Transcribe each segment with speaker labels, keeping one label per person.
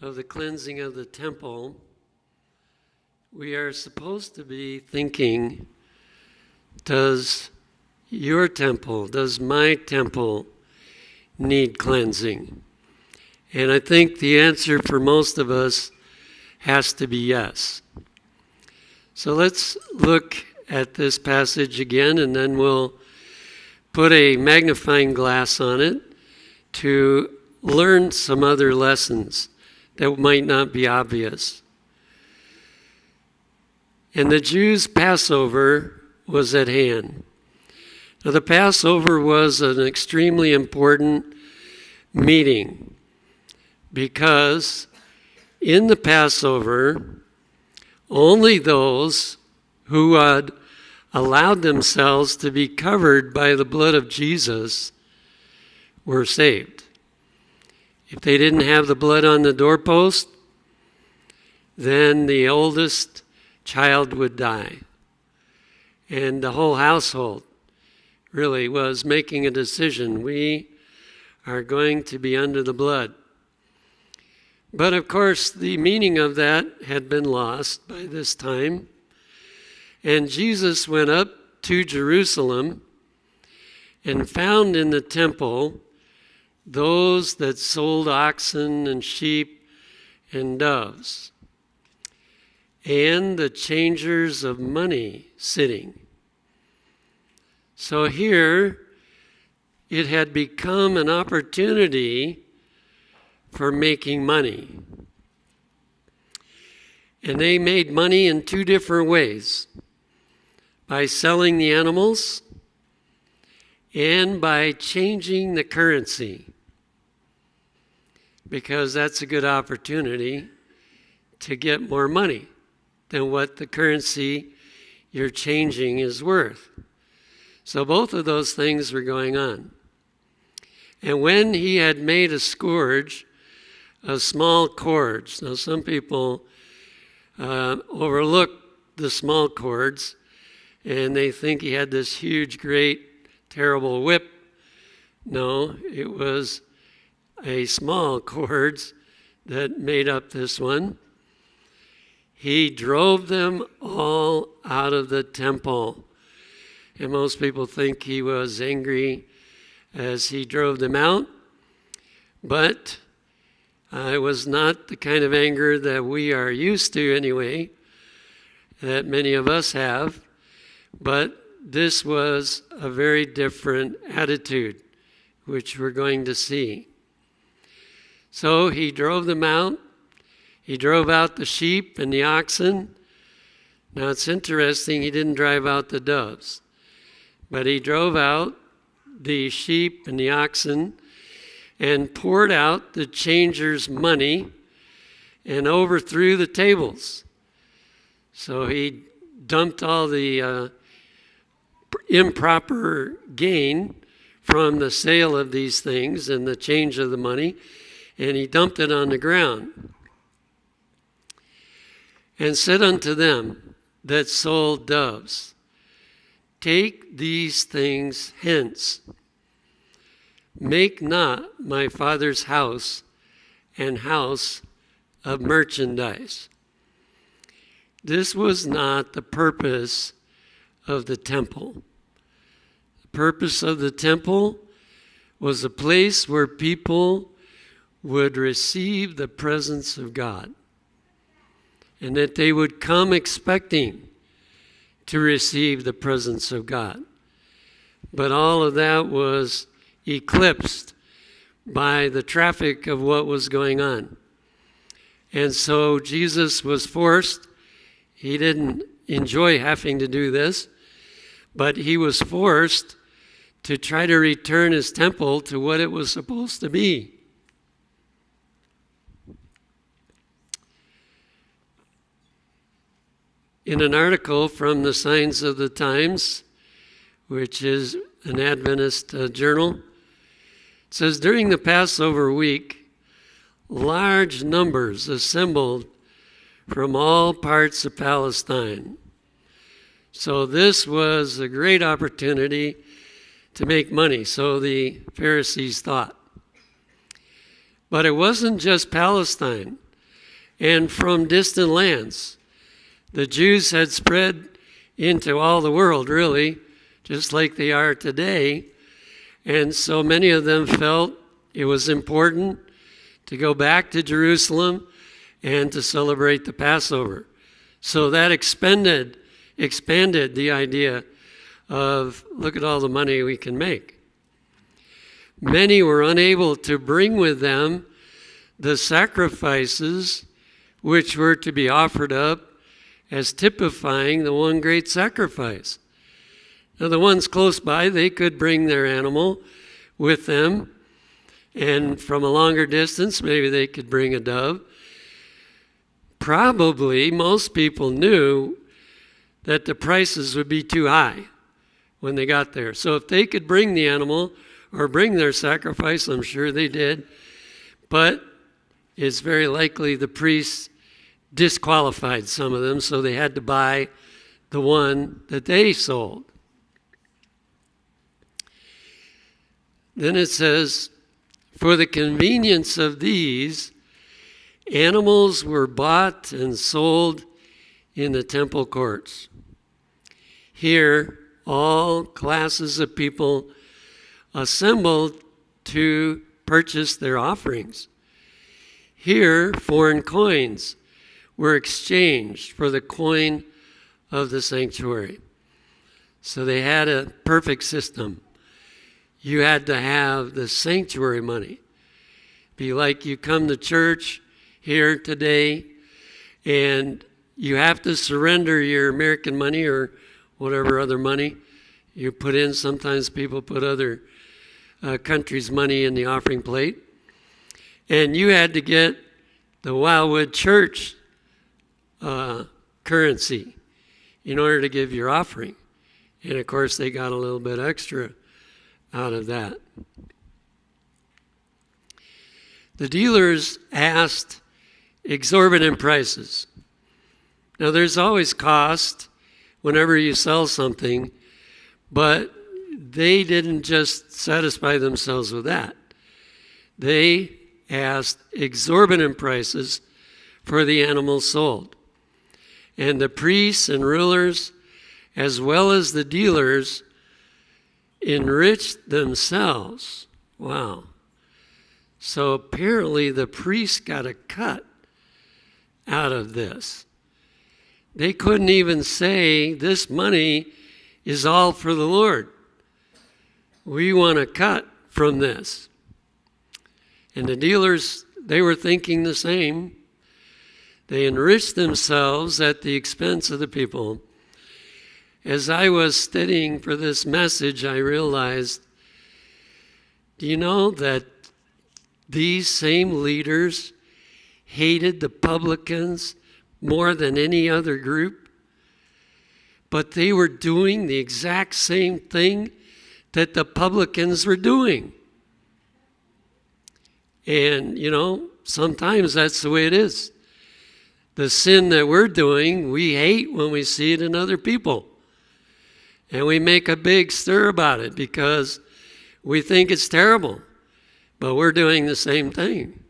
Speaker 1: of the cleansing of the temple, we are supposed to be thinking, does your temple, does my temple need cleansing? And I think the answer for most of us has to be yes. So let's look at this passage again, and then we'll put a magnifying glass on it to learn some other lessons that might not be obvious. And the Jews' Passover was at hand. Now, the Passover was an extremely important meeting because in the Passover, only those who had allowed themselves to be covered by the blood of Jesus were saved. If they didn't have the blood on the doorpost, then the oldest child would die. And the whole household really was making a decision. We are going to be under the blood. But of course, the meaning of that had been lost by this time. And Jesus went up to Jerusalem and found in the temple those that sold oxen and sheep and doves, and the changers of money sitting. So here, it had become an opportunity for making money. And they made money in two different ways: by selling the animals and by changing the currency, because that's a good opportunity to get more money than what the currency you're changing is worth. So both of those things were going on. And when he had made a scourge of small cords, now some people overlook the small cords and they think he had this huge, great, terrible whip. No, it was a small cords that made up this one. He drove them all out of the temple. And most people think he was angry as he drove them out. But it was not the kind of anger that we are used to anyway, that many of us have. But this was a very different attitude, which we're going to see. So he drove them out. He drove out the sheep and the oxen. Now it's interesting, he didn't drive out the doves, but he drove out the sheep and the oxen and poured out the changers' money and overthrew the tables. So he dumped all the improper gain from the sale of these things and the change of the money, and he dumped it on the ground. And said unto them that sold doves, take these things hence. Make not my Father's house an house of merchandise. This was not the purpose of the temple. The purpose of the temple was a place where people would receive the presence of God, and that they would come expecting to receive the presence of God. But all of that was eclipsed by the traffic of what was going on. And so Jesus was forced. He didn't enjoy having to do this, but he was forced to try to return his temple to what it was supposed to be. In an article from the Signs of the Times, which is an Adventist journal, it says, during the Passover week, large numbers assembled from all parts of Palestine. So this was a great opportunity to make money, so the Pharisees thought. But it wasn't just Palestine. and from distant lands. The Jews had spread into all the world, really, just like they are today. And so many of them felt it was important to go back to Jerusalem and to celebrate the Passover. So that expanded the idea of, look at all the money we can make. Many were unable to bring with them the sacrifices which were to be offered up as typifying the one great sacrifice. Now, the ones close by, they could bring their animal with them, and from a longer distance, maybe they could bring a dove. Probably most people knew that the prices would be too high when they got there. So if they could bring the animal or bring their sacrifice, I'm sure they did, but it's very likely the priests disqualified some of them, so they had to buy the one that they sold. Then it says, for the convenience of these, animals were bought and sold in the temple courts. Here, all classes of people assembled to purchase their offerings. Here, foreign coins were exchanged for the coin of the sanctuary. So they had a perfect system. You had to have the sanctuary money. Be like you come to church here today and you have to surrender your American money or whatever other money you put in. Sometimes people put other countries' money in the offering plate. And you had to get the Wildwood Church currency in order to give your offering. And of course, they got a little bit extra out of that. The dealers asked exorbitant prices. Now, there's always cost whenever you sell something, but they didn't just satisfy themselves with that. They asked exorbitant prices for the animals sold. And the priests and rulers, as well as the dealers, enriched themselves. Wow. So apparently the priests got a cut out of this. They couldn't even say, this money is all for the Lord. We want a cut from this. And the dealers, they were thinking the same. They enriched themselves at the expense of the people. As I was studying for this message, I realized, do you know that these same leaders hated the publicans more than any other group? But they were doing the exact same thing that the publicans were doing. And, you know, sometimes that's the way it is. The sin that we're doing, we hate when we see it in other people. And we make a big stir about it because we think it's terrible. But we're doing the same thing.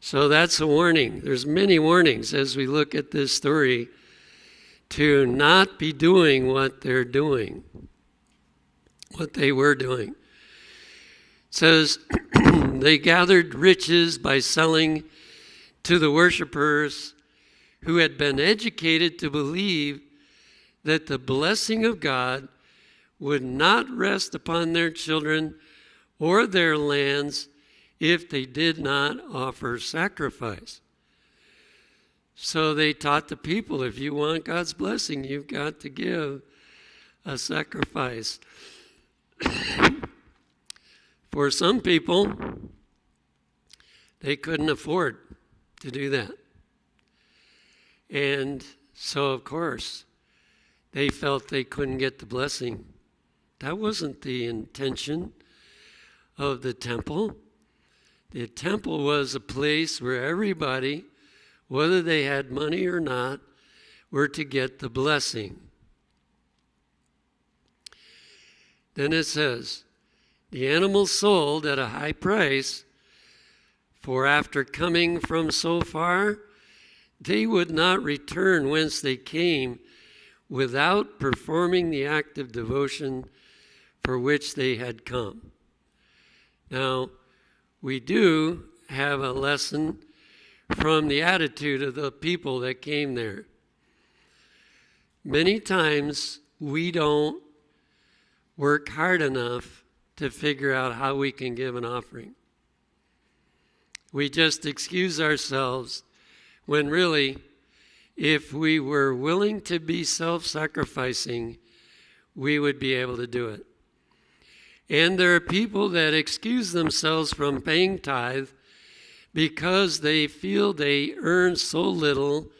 Speaker 1: So that's a warning. There's many warnings as we look at this story to not be doing what they're doing, what they were doing. It says, they gathered riches by selling to the worshipers who had been educated to believe that the blessing of God would not rest upon their children or their lands if they did not offer sacrifice. So they taught the people, if you want God's blessing, you've got to give a sacrifice. For some people, they couldn't afford to do that. And so, of course, they felt they couldn't get the blessing. That wasn't the intention of the temple. The temple was a place where everybody, whether they had money or not, were to get the blessing. Then it says, the animals sold at a high price, for after coming from so far, they would not return whence they came without performing the act of devotion for which they had come. Now, we do have a lesson from the attitude of the people that came there. Many times we don't work hard enough to figure out how we can give an offering. We just excuse ourselves when really, if we were willing to be self-sacrificing, we would be able to do it. And there are people that excuse themselves from paying tithe because they feel they earn so little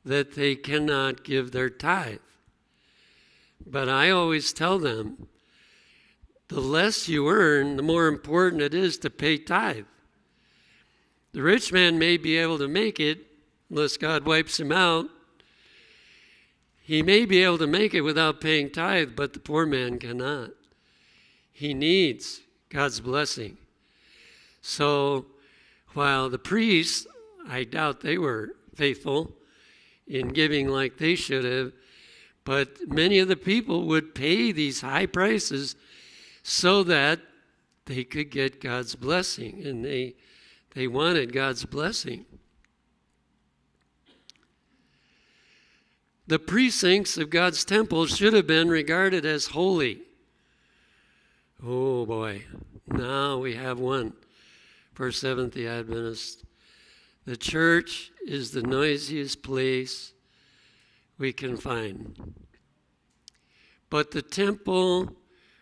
Speaker 1: that they cannot give their tithe. But I always tell them, the less you earn, the more important it is to pay tithe. The rich man may be able to make it, unless God wipes him out. He may be able to make it without paying tithe, but the poor man cannot. He needs God's blessing. So while the priests, I doubt they were faithful in giving like they should have, but many of the people would pay these high prices so that they could get God's blessing, and they wanted God's blessing. The precincts of God's temple should have been regarded as holy. Oh boy, now we have one for Seventh-day Adventists. The church is the noisiest place we can find. But the temple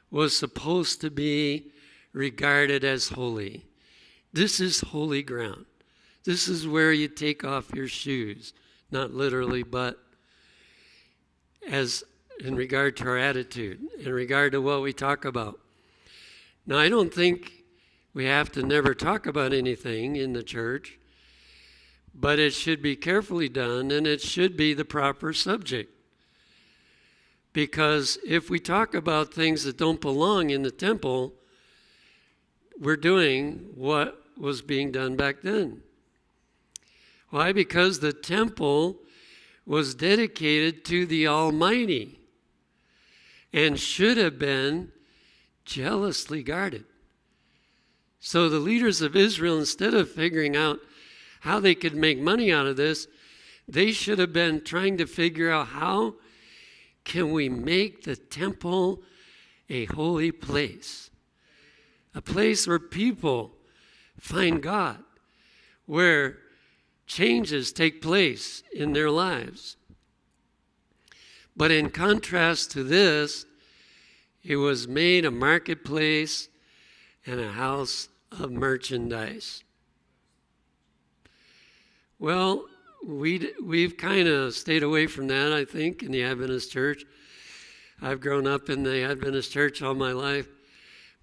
Speaker 1: was supposed to be regarded as holy. This is holy ground. This is where you take off your shoes, not literally, but as in regard to our attitude, in regard to what we talk about. Now, I don't think we have to never talk about anything in the church, but it should be carefully done, and it should be the proper subject. Because if we talk about things that don't belong in the temple, we're doing what was being done back then. Why? Because the temple was dedicated to the Almighty and should have been jealously guarded. So the leaders of Israel, instead of figuring out how they could make money out of this, they should have been trying to figure out how can we make the temple a holy place, a place where people find God, where changes take place in their lives. But in contrast to this, it was made a marketplace and a house of merchandise. Well, we've kind of stayed away from that, I think, in the Adventist church. I've grown up in the Adventist church all my life,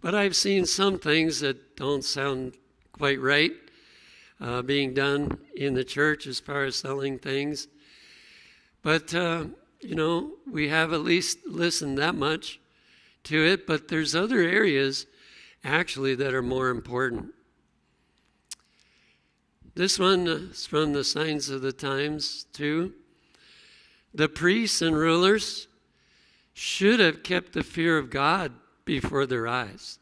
Speaker 1: but I've seen some things that don't sound quite right being done in the church as far as selling things. But, we have at least listened that much to it, but there's other areas actually that are more important. This one is from the Signs of the Times, too. The priests and rulers should have kept the fear of God before their eyes.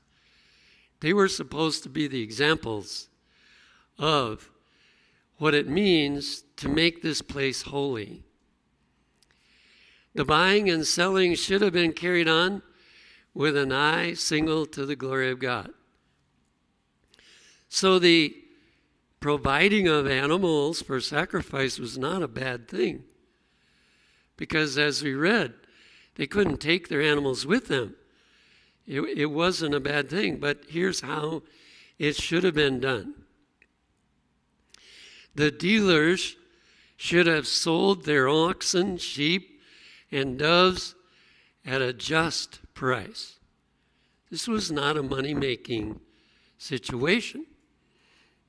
Speaker 1: They were supposed to be the examples of what it means to make this place holy. The buying and selling should have been carried on with an eye single to the glory of God. So the providing of animals for sacrifice was not a bad thing, because as we read, they couldn't take their animals with them. It wasn't a bad thing, but here's how it should have been done. The dealers should have sold their oxen, sheep, and doves at a just price. This was not a money-making situation.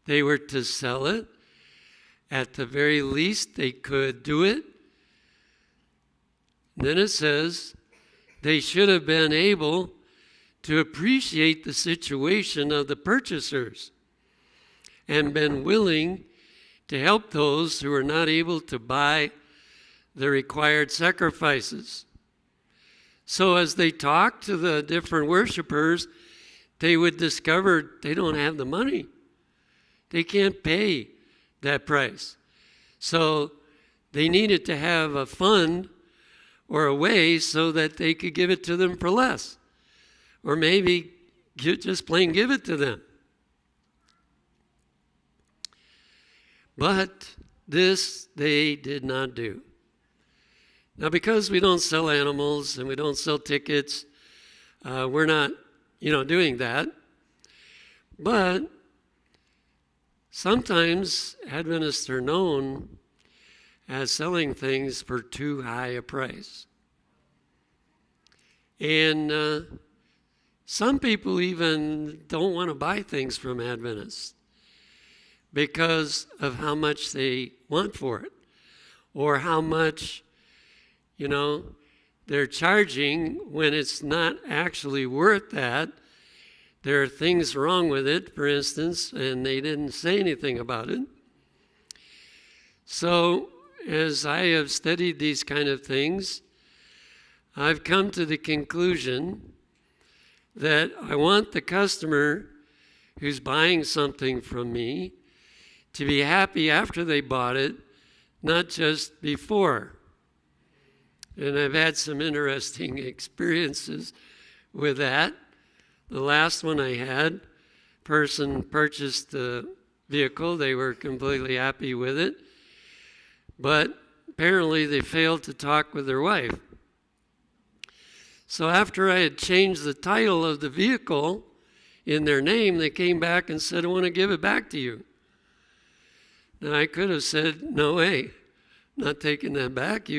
Speaker 1: They were to sell it. At the very least, they could do it. Then it says they should have been able to appreciate the situation of the purchasers and been willing to help those who are not able to buy the required sacrifices. So as they talked to the different worshipers, they would discover they don't have the money. They can't pay that price. So they needed to have a fund or a way so that they could give it to them for less. Or maybe just plain give it to them. But this they did not do. Now, because we don't sell animals and we don't sell tickets, we're not, doing that. But sometimes Adventists are known as selling things for too high a price. And some people even don't want to buy things from Adventists because of how much they want for it, or how much, they're charging when it's not actually worth that. There are things wrong with it, for instance, and they didn't say anything about it. So, as I have studied these kind of things, I've come to the conclusion that I want the customer who's buying something from me to be happy after they bought it, not just before. And I've had some interesting experiences with that. The last one I had, person purchased the vehicle. They were completely happy with it. But apparently they failed to talk with their wife. So after I had changed the title of the vehicle in their name, they came back and said, I want to give it back to you. Now I could have said, no way, not taking that back.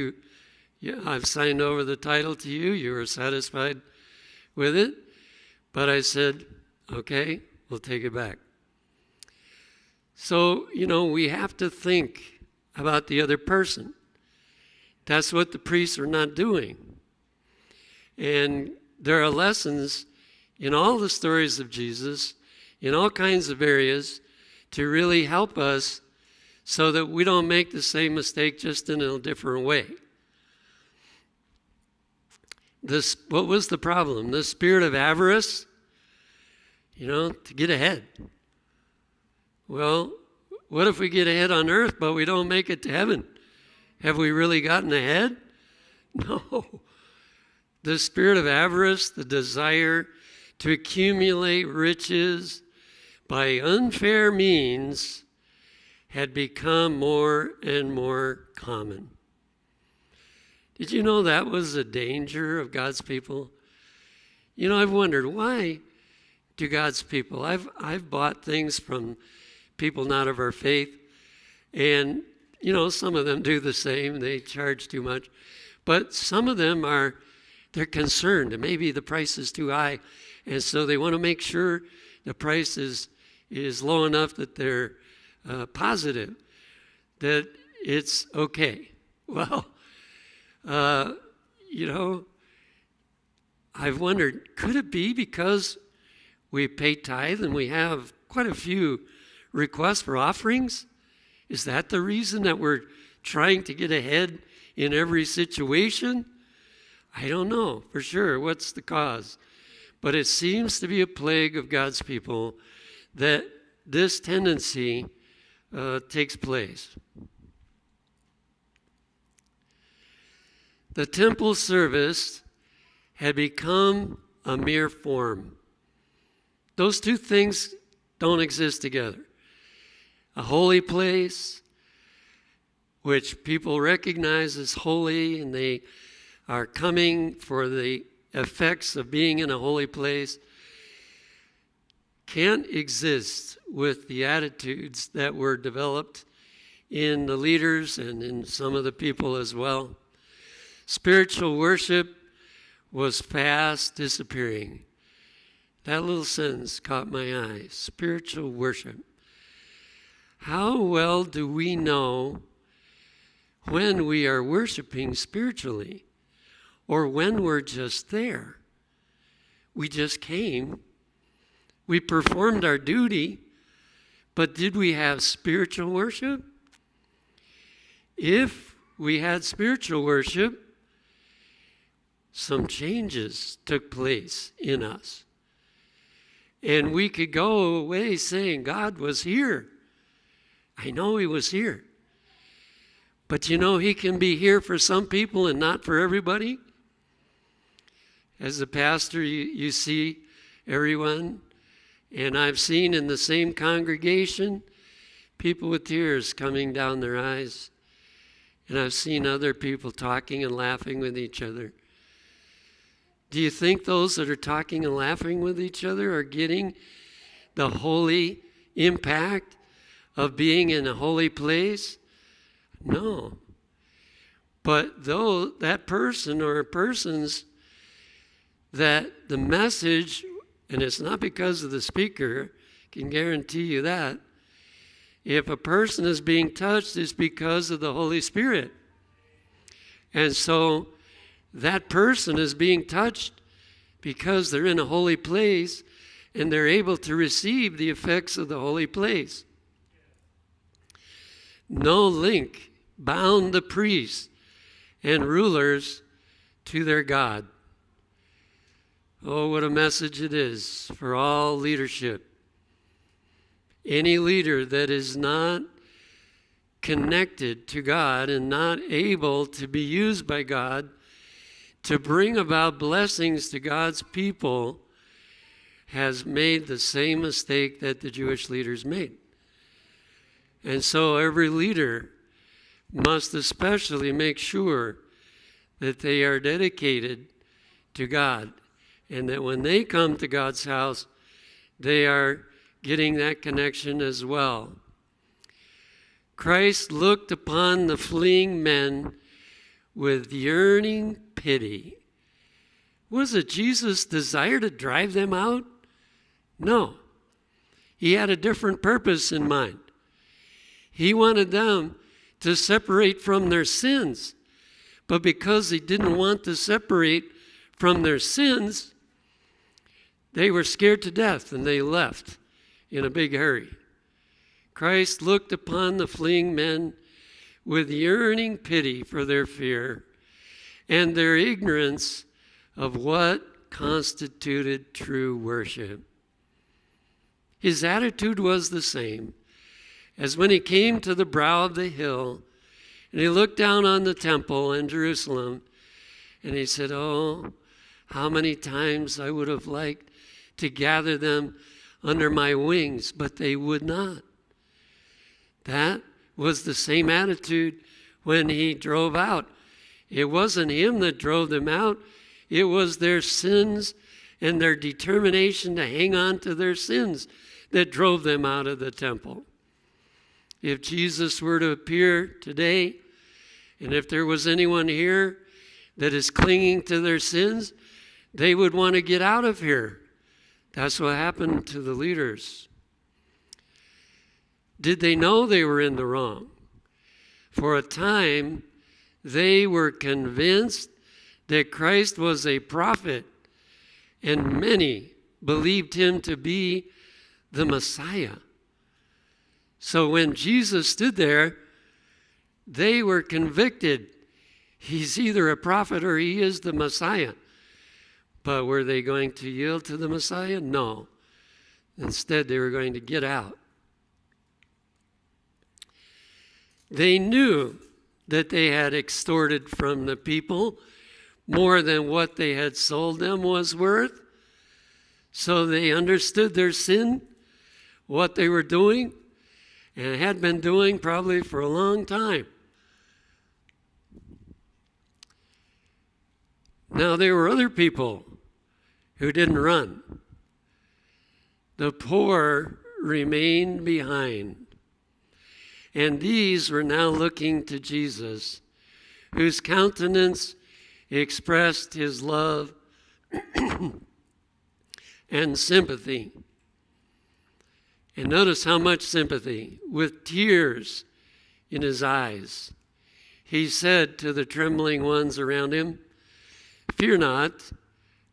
Speaker 1: I've signed over the title to you. You were satisfied with it. But I said, okay, we'll take it back. So, we have to think about the other person. That's what the priests are not doing. And there are lessons in all the stories of Jesus, in all kinds of areas, to really help us so that we don't make the same mistake just in a different way. What was the problem? The spirit of avarice, to get ahead. Well, what if we get ahead on earth, but we don't make it to heaven? Have we really gotten ahead? No. The spirit of avarice, the desire to accumulate riches by unfair means, had become more and more common. Did you know that was a danger of God's people? I've wondered, why do God's people? I've bought things from people not of our faith, and some of them do the same. They charge too much, but some of them they're concerned, and maybe the price is too high, and so they want to make sure the price is low enough that they're positive that it's okay. Well, I've wondered, could it be because we pay tithe and we have quite a few requests for offerings? Is that the reason that we're trying to get ahead in every situation? I don't know for sure what's the cause. But it seems to be a plague of God's people that this tendency takes place. The temple service had become a mere form. Those two things don't exist together. A holy place, which people recognize as holy, and they are coming for the effects of being in a holy place, can't exist with the attitudes that were developed in the leaders and in some of the people as well. Spiritual worship was fast disappearing. That little sentence caught my eye. Spiritual worship. How well do we know when we are worshiping spiritually, or when we're just there? We just came. We performed our duty, but did we have spiritual worship? if we had spiritual worship, some changes took place in us. And we could go away saying, God was here. I know he was here. But you know, he can be here for some people and not for everybody. As a pastor, you see everyone. And I've seen in the same congregation people with tears coming down their eyes. And I've seen other people talking and laughing with each other. Do you think those that are talking and laughing with each other are getting the holy impact of being in a holy place? No. But though that person or persons that the message, and it's not because of the speaker, can guarantee you that, if a person is being touched, it's because of the Holy Spirit. And so that person is being touched because they're in a holy place and they're able to receive the effects of the holy place. No link bound the priests and rulers to their God. Oh, what a message it is for all leadership. Any leader that is not connected to God and not able to be used by God to bring about blessings to God's people has made the same mistake that the Jewish leaders made. And so every leader must especially make sure that they are dedicated to God and that when they come to God's house, they are getting that connection as well. Christ looked upon the fleeing men with yearning pity. Was it Jesus' desire to drive them out? No. He had a different purpose in mind. He wanted them to separate from their sins. But because he didn't want to separate from their sins, they were scared to death and they left in a big hurry. Christ looked upon the fleeing men with yearning pity for their fear and their ignorance of what constituted true worship. His attitude was the same as when he came to the brow of the hill and he looked down on the temple in Jerusalem and he said, oh, how many times I would have liked to gather them under my wings, but they would not. That was the same attitude when he drove out. It wasn't him that drove them out. It was their sins and their determination to hang on to their sins that drove them out of the temple. If Jesus were to appear today, and if there was anyone here that is clinging to their sins, they would want to get out of here. That's what happened to the leaders. Did they know they were in the wrong? For a time, they were convinced that Christ was a prophet, and many believed him to be the Messiah. So when Jesus stood there, they were convicted. He's either a prophet or he is the Messiah. But were they going to yield to the Messiah? No. Instead, they were going to get out. They knew that they had extorted from the people more than what they had sold them was worth. So they understood their sin, what they were doing, and had been doing probably for a long time. Now, there were other people who didn't run. The poor remained behind. And these were now looking to Jesus, whose countenance expressed his love and sympathy. And notice how much sympathy, with tears in his eyes. He said to the trembling ones around him, "Fear not,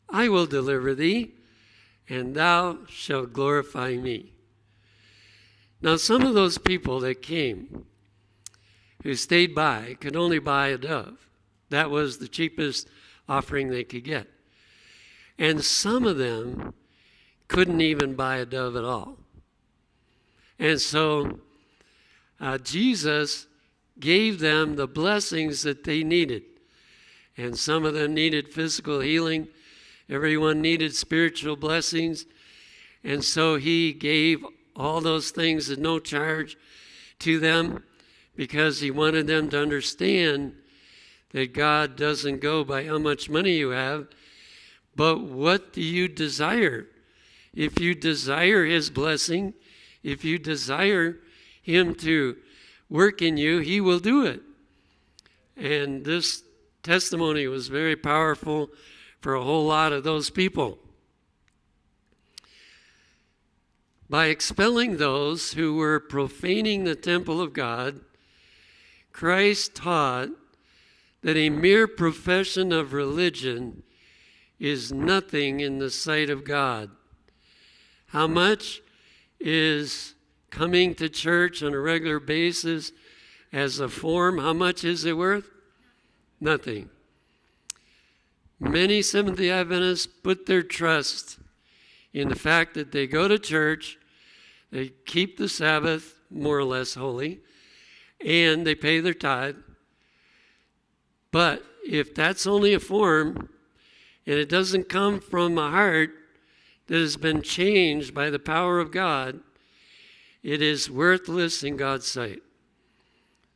Speaker 1: I will deliver thee, and thou shalt glorify me." Now, some of those people that came, who stayed by could only buy a dove. That was the cheapest offering they could get. And some of them couldn't even buy a dove at all. And so Jesus gave them the blessings that they needed. And some of them needed physical healing. Everyone needed spiritual blessings. And so he gave all those things at no charge to them because he wanted them to understand that God doesn't go by how much money you have, but what do you desire? If you desire his blessing, if you desire him to work in you, he will do it. And this testimony was very powerful for a whole lot of those people. By expelling those who were profaning the temple of God, Christ taught that a mere profession of religion is nothing in the sight of God. How much is coming to church on a regular basis as a form, how much is it worth? Nothing. Many Seventh-day Adventists put their trust in the fact that they go to church, they keep the Sabbath more or less holy, and they pay their tithe. But if that's only a form, and it doesn't come from a heart that has been changed by the power of God, it is worthless in God's sight.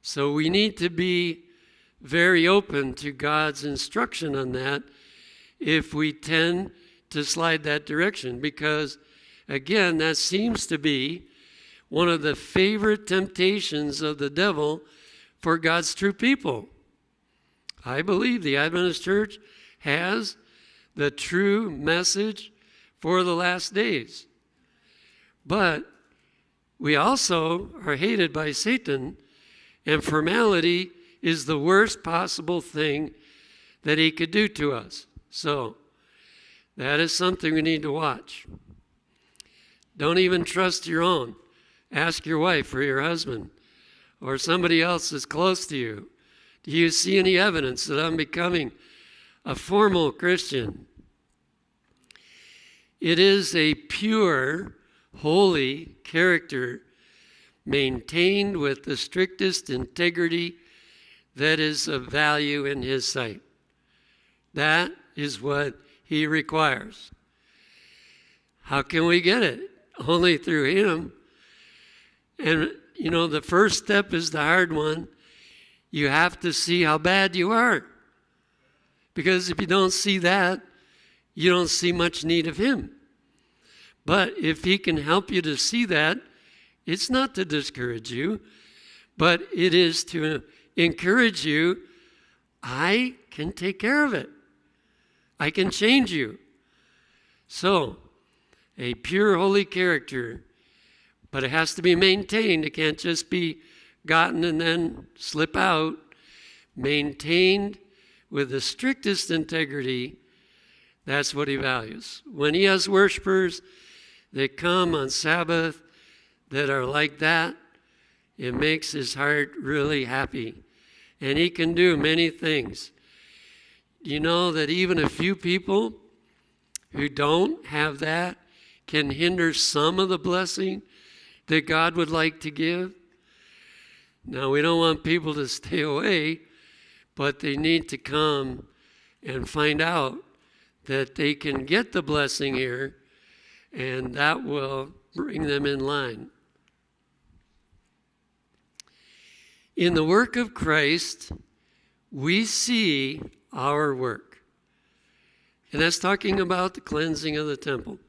Speaker 1: So we need to be very open to God's instruction on that if we tend to slide that direction, because again, that seems to be one of the favorite temptations of the devil for God's true people. I believe the Adventist Church has the true message for the last days. But we also are hated by Satan, and formality is the worst possible thing that he could do to us. So that is something we need to watch. Don't even trust your own. Ask your wife or your husband or somebody else that's close to you. Do you see any evidence that I'm becoming a formal Christian? It is a pure, holy character maintained with the strictest integrity that is of value in his sight. That is what he requires. How can we get it? Only through him. And, you know, the first step is the hard one. You have to see how bad you are. Because if you don't see that, you don't see much need of him. But if he can help you to see that, it's not to discourage you, but it is to encourage you. I can take care of it. I can change you. So, a pure, holy character, but it has to be maintained. It can't just be gotten and then slip out. Maintained with the strictest integrity, that's what he values. When he has worshipers that come on Sabbath that are like that, it makes his heart really happy. And he can do many things. You know that even a few people who don't have that can hinder some of the blessing that God would like to give. Now, we don't want people to stay away, but they need to come and find out that they can get the blessing here, and that will bring them in line. In the work of Christ, we see our work. And that's talking about the cleansing of the temple.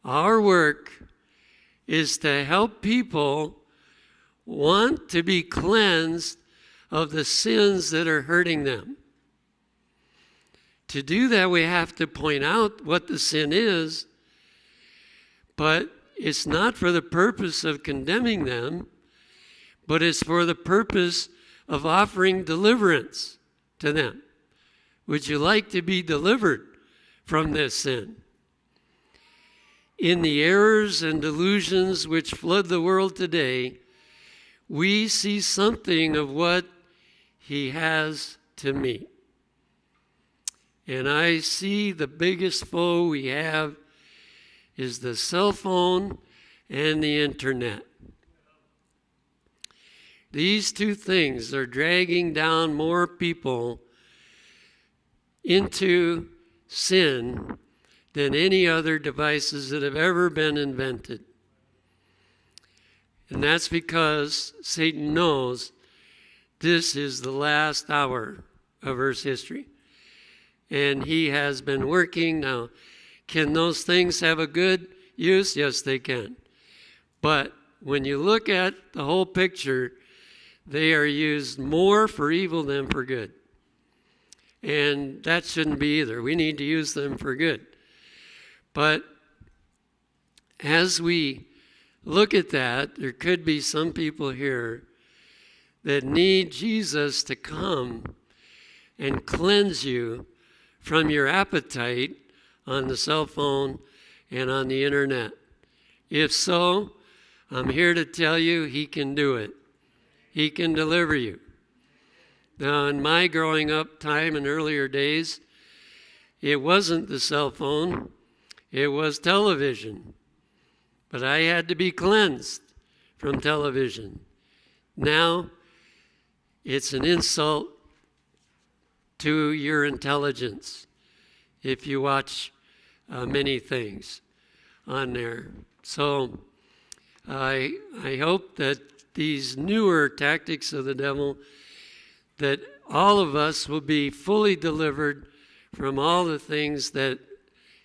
Speaker 1: Our work is to help people want to be cleansed of the sins that are hurting them. To do that, we have to point out what the sin is, but it's not for the purpose of condemning them, but it's for the purpose of offering deliverance to them. Would you like to be delivered from this sin? In the errors and delusions which flood the world today, we see something of what he has to meet. And I see the biggest foe we have is the cell phone and the internet. These two things are dragging down more people into sin than any other devices that have ever been invented. And that's because Satan knows this is the last hour of Earth's history. And he has been working. Now, can those things have a good use? Yes, they can. But when you look at the whole picture, they are used more for evil than for good. And that shouldn't be either. We need to use them for good. But as we look at that, there could be some people here that need Jesus to come and cleanse you from your appetite on the cell phone and on the internet. If so, I'm here to tell you he can do it. He can deliver you. Now, in my growing up time in earlier days, it wasn't the cell phone, it was television. But I had to be cleansed from television. Now, it's an insult to your intelligence if you watch many things on there. So I hope that these newer tactics of the devil, that all of us will be fully delivered from all the things that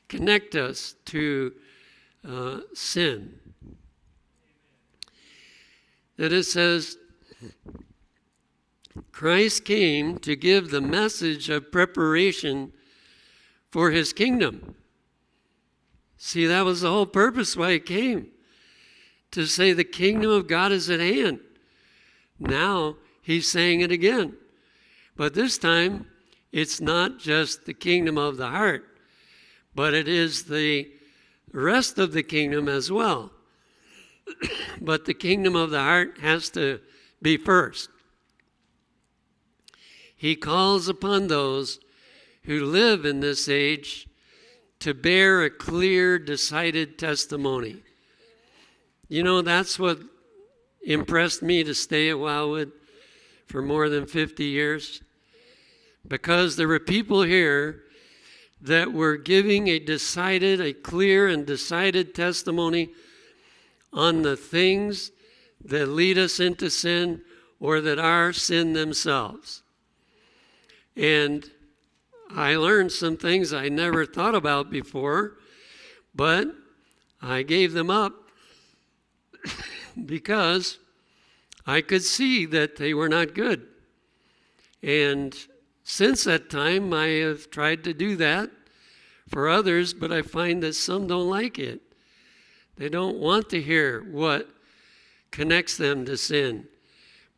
Speaker 1: connect us to sin. That it says, Christ came to give the message of preparation for his kingdom. See, that was the whole purpose why he came. To say the kingdom of God is at hand. Now he's saying it again. But this time, it's not just the kingdom of the heart, but it is the rest of the kingdom as well. But the kingdom of the heart has to be first. He calls upon those who live in this age to bear a clear, decided testimony. You know, that's what impressed me to stay at Wildwood for more than 50 years. Because there were people here that were giving a clear and decided testimony on the things that lead us into sin or that are sin themselves. And I learned some things I never thought about before, but I gave them up because I could see that they were not good. And since that time, I have tried to do that for others, but I find that some don't like it. They don't want to hear what connects them to sin.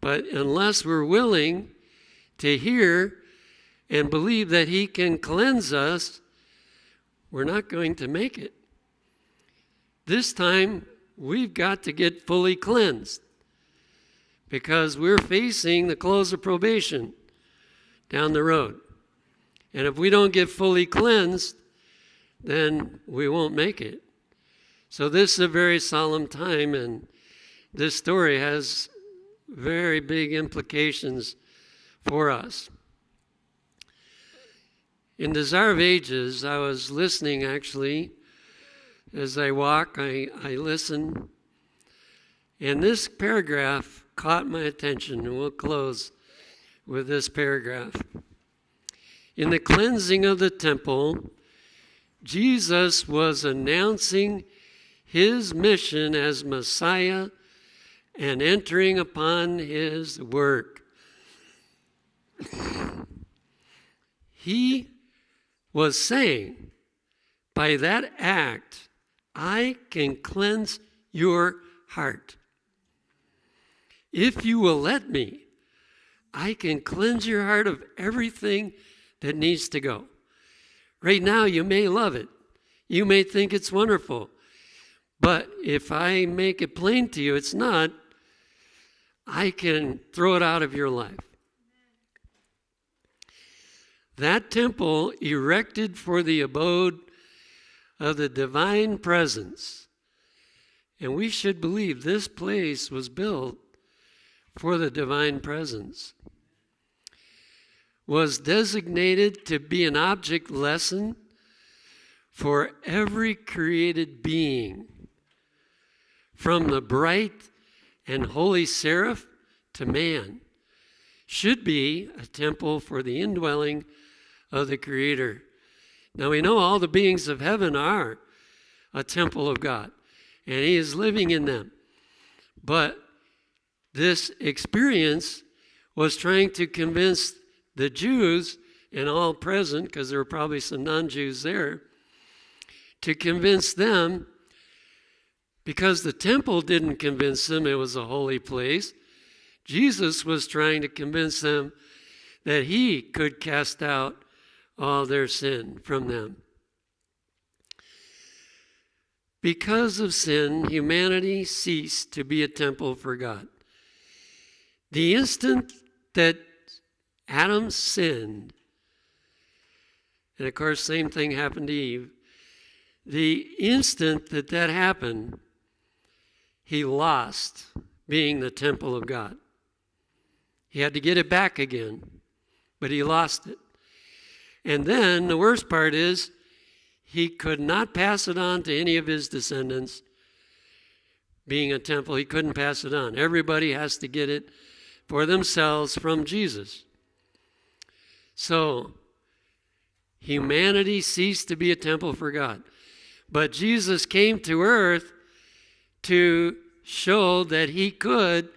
Speaker 1: But unless we're willing to hear and believe that he can cleanse us, we're not going to make it. This time, we've got to get fully cleansed because we're facing the close of probation down the road. And if we don't get fully cleansed, then we won't make it. So this is a very solemn time, and this story has very big implications for us. In Desire of Ages, I was listening actually. As I walk, I listen. And this paragraph caught my attention, and we'll close with this paragraph. In the cleansing of the temple, Jesus was announcing his mission as Messiah and entering upon his work. He was saying, by that act, I can cleanse your heart. If you will let me, I can cleanse your heart of everything that needs to go. Right now, you may love it. You may think it's wonderful. But if I make it plain to you, it's not. I can throw it out of your life. That temple erected for the abode of the divine presence, and we should believe this place was built for the divine presence, was designated to be an object lesson for every created being, from the bright and holy seraph to man, should be a temple for the indwelling of the Creator. Now we know all the beings of heaven are a temple of God, and He is living in them. But this experience was trying to convince the Jews and all present, because there were probably some non-Jews there, to convince them, because the temple didn't convince them it was a holy place. Jesus was trying to convince them that He could cast out all their sin from them. Because of sin, humanity ceased to be a temple for God. The instant that Adam sinned, and of course, same thing happened to Eve, the instant that that happened, he lost being the temple of God. He had to get it back again, but he lost it. And then the worst part is he could not pass it on to any of his descendants. Being a temple, he couldn't pass it on. Everybody has to get it for themselves from Jesus. So humanity ceased to be a temple for God. But Jesus came to earth to show that He could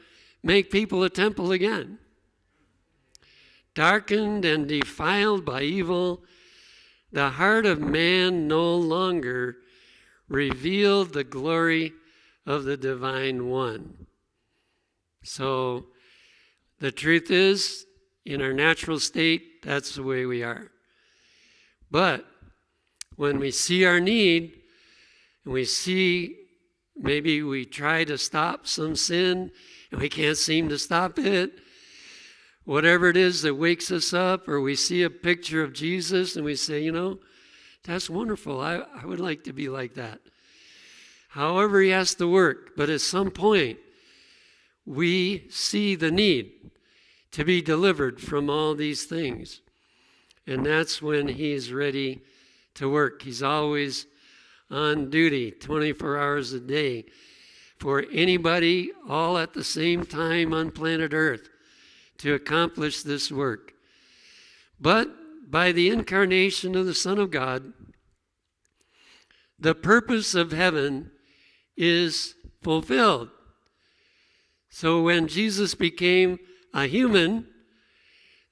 Speaker 1: make people a temple again. Darkened and defiled by evil, the heart of man no longer revealed the glory of the Divine One. So the truth is, in our natural state, that's the way we are. But when we see our need, and we see maybe we try to stop some sin, and we can't seem to stop it, whatever it is that wakes us up, or we see a picture of Jesus and we say, you know, that's wonderful. I would like to be like that. However He has to work, but at some point, we see the need to be delivered from all these things. And that's when He's ready to work. He's always on duty 24 hours a day for anybody all at the same time on planet Earth to accomplish this work. But by the incarnation of the Son of God, the purpose of heaven is fulfilled. So when Jesus became a human,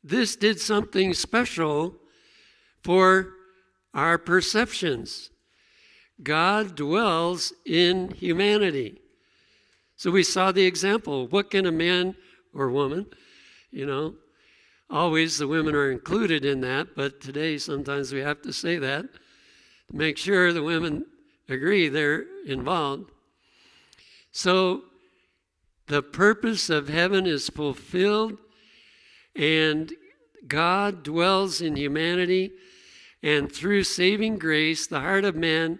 Speaker 1: this did something special for our perceptions. God dwells in humanity. So we saw the example. What can a man or woman, always the women are included in that, but today sometimes we have to say that to make sure the women agree they're involved. So the purpose of heaven is fulfilled, and God dwells in humanity, and through saving grace, the heart of man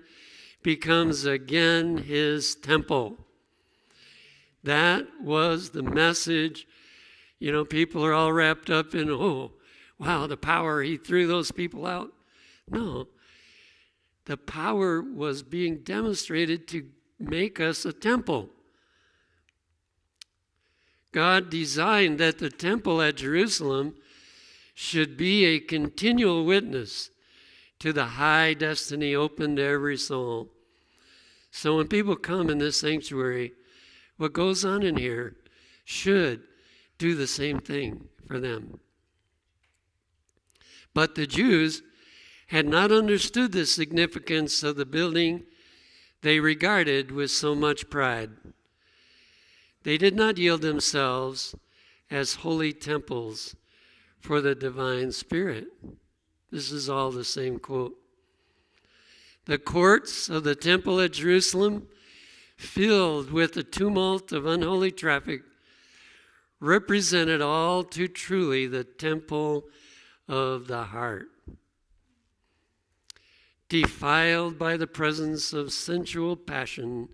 Speaker 1: becomes again His temple. That was the message. People are all wrapped up in, oh, wow, the power, He threw those people out. No, the power was being demonstrated to make us a temple. God designed that the temple at Jerusalem should be a continual witness to the high destiny open to every soul. So when people come in this sanctuary, what goes on in here should do the same thing for them. But the Jews had not understood the significance of the building they regarded with so much pride. They did not yield themselves as holy temples for the divine Spirit. This is all the same quote. The courts of the temple at Jerusalem, filled with the tumult of unholy traffic, represented all too truly the temple of the heart, defiled by the presence of sensual passion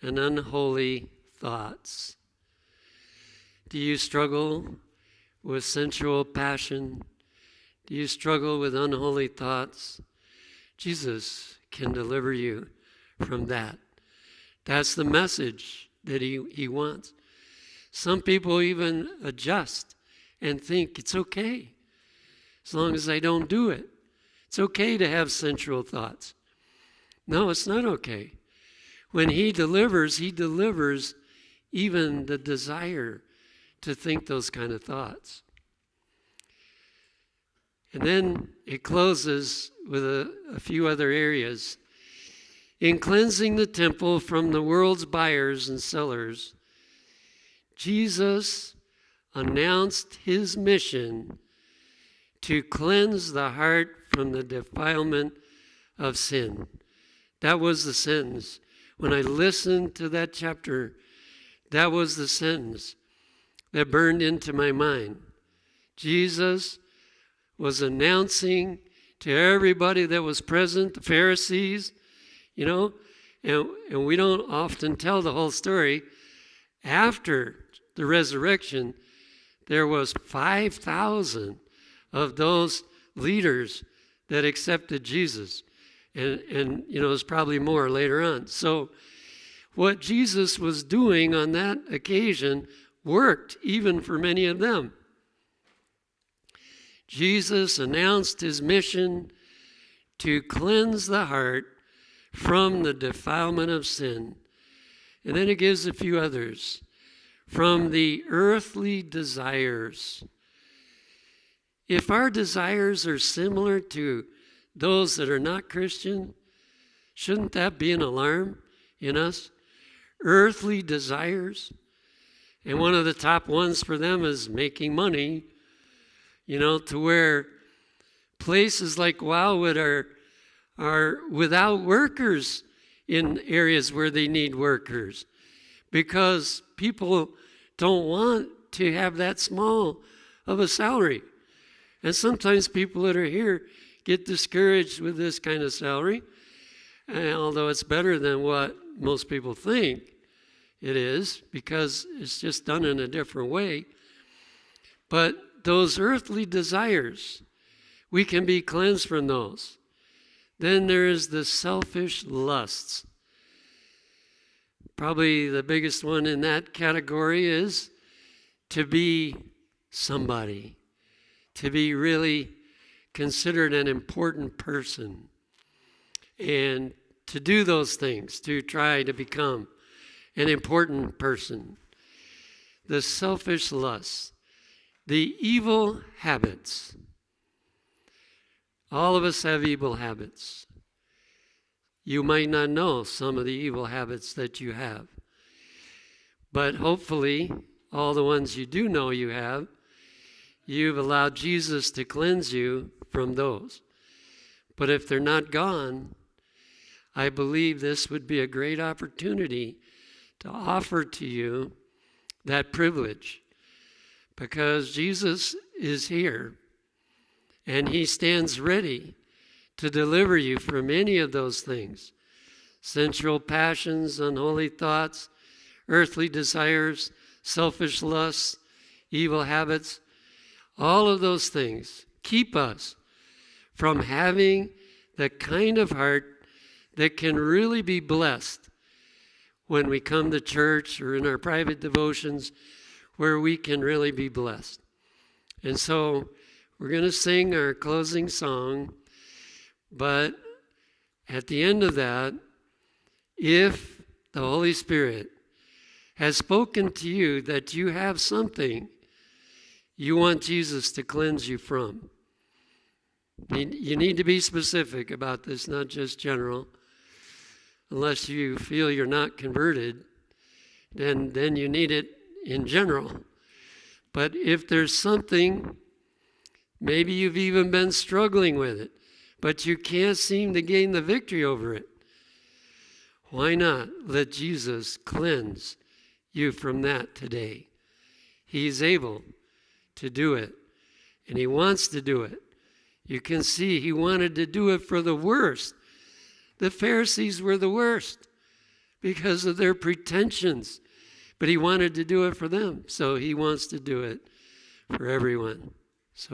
Speaker 1: and unholy thoughts. Do you struggle with sensual passion? Do you struggle with unholy thoughts? Jesus can deliver you from that. That's the message that he wants. Some people even adjust and think it's okay as long as I don't do it. It's okay to have sensual thoughts. No, it's not okay. When he delivers even the desire to think those kind of thoughts. And then it closes with a few other areas. In cleansing the temple from the world's buyers and sellers, Jesus announced his mission to cleanse the heart from the defilement of sin. That was the sentence. When I listened to that chapter, that was the sentence that burned into my mind. Jesus was announcing to everybody that was present, the Pharisees, and we don't often tell the whole story. After the resurrection, there was 5,000 of those leaders that accepted Jesus. And there's probably more later on. So what Jesus was doing on that occasion worked even for many of them. Jesus announced his mission to cleanse the heart from the defilement of sin. And then it gives a few others. From the earthly desires. If our desires are similar to those that are not Christian, shouldn't that be an alarm in us? Earthly desires. And one of the top ones for them is making money, to where places like Wildwood are without workers in areas where they need workers, because people don't want to have that small of a salary. And sometimes people that are here get discouraged with this kind of salary, although it's better than what most people think it is, because it's just done in a different way. But those earthly desires, we can be cleansed from those. Then there is the selfish lusts. Probably the biggest one in that category is to be somebody, to be really considered an important person, and to do those things, to try to become an important person. The selfish lusts, the evil habits. All of us have evil habits. You might not know some of the evil habits that you have. But hopefully, all the ones you do know you have, you've allowed Jesus to cleanse you from those. But if they're not gone, I believe this would be a great opportunity to offer to you that privilege. Because Jesus is here, and he stands ready to deliver you from any of those things. Sensual passions, unholy thoughts, earthly desires, selfish lusts, evil habits. All of those things keep us from having the kind of heart that can really be blessed when we come to church or in our private devotions, where we can really be blessed. And so we're going to sing our closing song. But at the end of that, if the Holy Spirit has spoken to you that you have something you want Jesus to cleanse you from, you need to be specific about this, not just general. Unless you feel you're not converted, then you need it in general. But if there's something, maybe you've even been struggling with it, but you can't seem to gain the victory over it, why not let Jesus cleanse you from that today? He's able to do it, and he wants to do it. You can see he wanted to do it for the worst. The Pharisees were the worst because of their pretensions, but he wanted to do it for them, so he wants to do it for everyone. So